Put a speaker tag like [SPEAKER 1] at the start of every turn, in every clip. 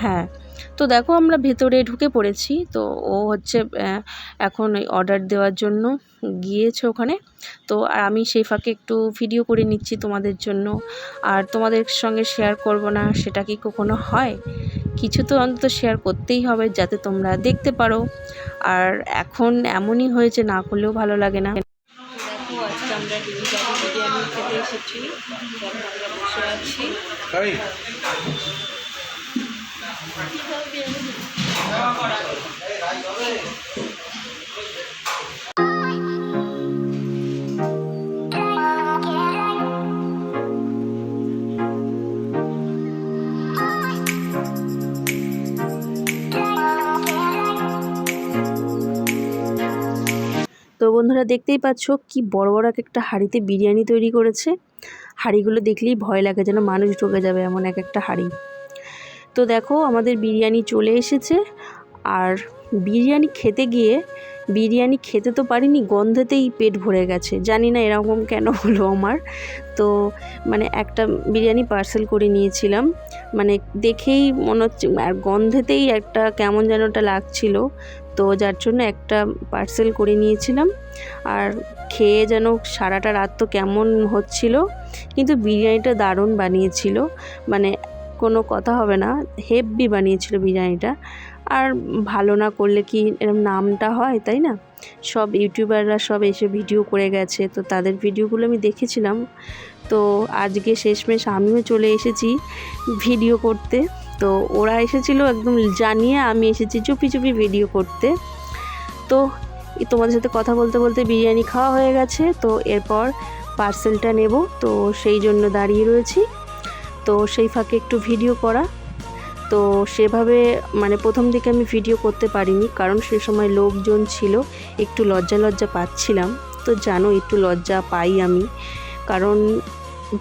[SPEAKER 1] হ্যাঁ, তো দেখো আমরা ভেতরে ঢুকে পড়েছি। তো ও হচ্ছে এখন ওই অর্ডার দেওয়ার জন্য গিয়েছে ওখানে। তো আর আমি সেই ফাঁকে একটু ভিডিও করে নিচ্ছি তোমাদের জন্য। আর তোমাদের সঙ্গে শেয়ার করব না সেটা কি কখনো হয়? কিছু তো অন্তত শেয়ার করতেই হবে যাতে তোমরা দেখতে পারো। আর এখন এমনই হয়েছে, না করলেও ভালো লাগে না। দেখো আজকে আমরা বিরিয়ানি খেতে এসেছি। আমরা বসে আছি। তো বন্ধুরা দেখতেই পাচ্ছ কি বড় বড় একটা হাঁড়িতে বিরিয়ানি তৈরি করেছে। হাঁড়িগুলো দেখলেই ভয় লাগে, যেন মানুষ ঢুকে যাবে এমন এক একটা হাঁড়ি। তো দেখো আমাদের বিরিয়ানি চলে এসেছে। আর বিরিয়ানি খেতে তো পারিনি, গন্ধেতেই পেট ভরে গেছে। জানি না এরকম কেন হলো আমার। তো মানে একটা বিরিয়ানি পার্সেল করে নিয়েছিলাম, মানে দেখেই মনে হচ্ছে আর গন্ধেতেই একটা কেমন যেন ওটা লাগছিল। তো যার জন্য একটা পার্সেল করে নিয়েছিলাম। আর খেয়ে যেন সারাটা রাত তো কেমন হচ্ছিল, কিন্তু বিরিয়ানিটা দারুণ বানিয়েছিল, মানে কোনো কথা হবে না, হেভি বানিয়েছিল বিরিয়ানিটা। আর ভালো না করলে কি এরকম নামটা হয়, তাই না? সব ইউটিউবাররা সব এসে ভিডিও করে গেছে, তো তাদের ভিডিওগুলো আমি দেখেছিলাম। তো আজকে শেষমেশ আমিও চলে এসেছি ভিডিও করতে। তো ওরা এসেছিলো একদম জানিয়ে, আমি এসেছি চুপি চুপি ভিডিও করতে। তো তোমাদের সাথে কথা বলতে বলতে বিরিয়ানি খাওয়া হয়ে গেছে। তো এরপর পার্সেলটা নেব, তো সেই জন্য দাঁড়িয়ে রয়েছি। তো সেই ফাঁকে একটু ভিডিও করা। তো সেভাবে মানে প্রথম দিকে আমি ভিডিও করতে পারিনি, কারণ সে সময় লোকজন ছিল, একটু লজ্জা পাচ্ছিলাম। তো জানো একটু লজ্জা পাই আমি, কারণ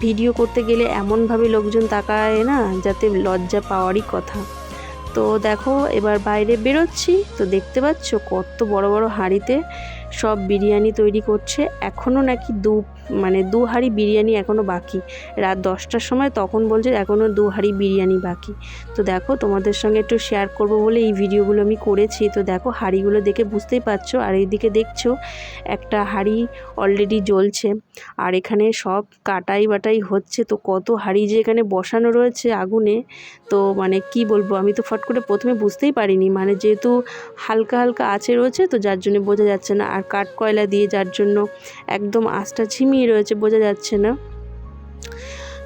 [SPEAKER 1] ভিডিও করতে গেলে এমনভাবে লোকজন তাকায় না, যাতে লজ্জা পাওয়ারই কথা। তো দেখো এবার বাইরে বেরোচ্ছি। তো দেখতে পাচ্ছ কত বড় বড় হাঁড়িতে সব বিরিয়ানি তৈরি করছে। এখনও নাকি দু হাঁড়ি বিরিয়ানি এখনও বাকি। রাত 10টার সময় তখন বলছে এখনও 2 হাঁড়ি বিরিয়ানি বাকি। তো দেখো তোমাদের সঙ্গে একটু শেয়ার করব বলে এই ভিডিওগুলো আমি করেছি। তো দেখো হাঁড়িগুলো দেখে বুঝতেই পারছো। আর এইদিকে দেখছো একটা হাঁড়ি অলরেডি জ্বলছে, আর এখানে সব কাটাই বাটাই হচ্ছে। তো কত হাঁড়ি যে এখানে বসানো রয়েছে আগুনে, তো মানে কি বলবো, আমি তো ফট করে প্রথমে বুঝতেই পারিনি, মানে যেহেতু হালকা হালকা আঁচে রয়েছে তো যার জন্য বোঝা যাচ্ছে না। আর কাঠ কয়লা দিয়ে যার জন্য একদম আঁচটা ঝিমিয়ে রয়েছে, বোঝা যাচ্ছে না।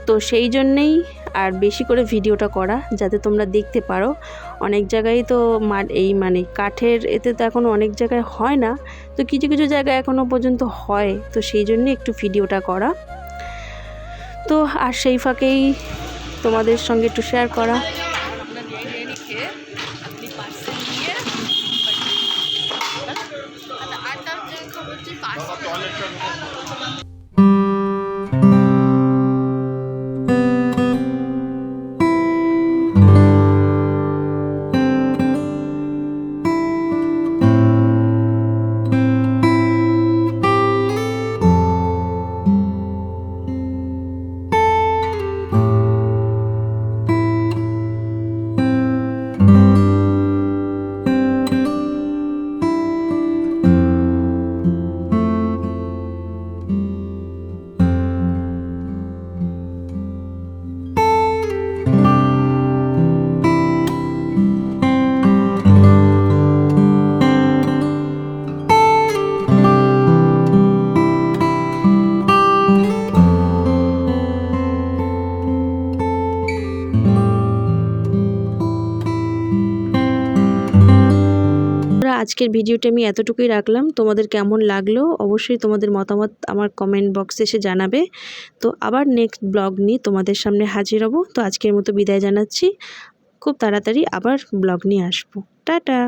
[SPEAKER 1] তো সেই জন্যেই আর বেশি করে ভিডিওটা করা, যাতে তোমরা দেখতে পারো। অনেক জায়গায় তো এই মানে কাঠের এতে তো এখনও অনেক জায়গায় হয় না, তো কিছু কিছু জায়গায় এখনও পর্যন্ত হয়। তো সেই জন্যে একটু ভিডিওটা করা। তো আর সেই ফাঁকেই তোমাদের সঙ্গে একটু শেয়ার করা। আজকের ভিডিওটা আমি এতটুকুই রাখলাম। তোমাদের কেমন লাগলো অবশ্যই তোমাদের মতামত আমার কমেন্ট বক্সে এসে জানাবে। তো আবার নেক্সট ব্লগ নিয়ে তোমাদের সামনে হাজির হব। তো আজকের মতো বিদায় জানাচ্ছি, খুব তাড়াতাড়ি আবার ব্লগ নিয়ে আসবো। টাটা।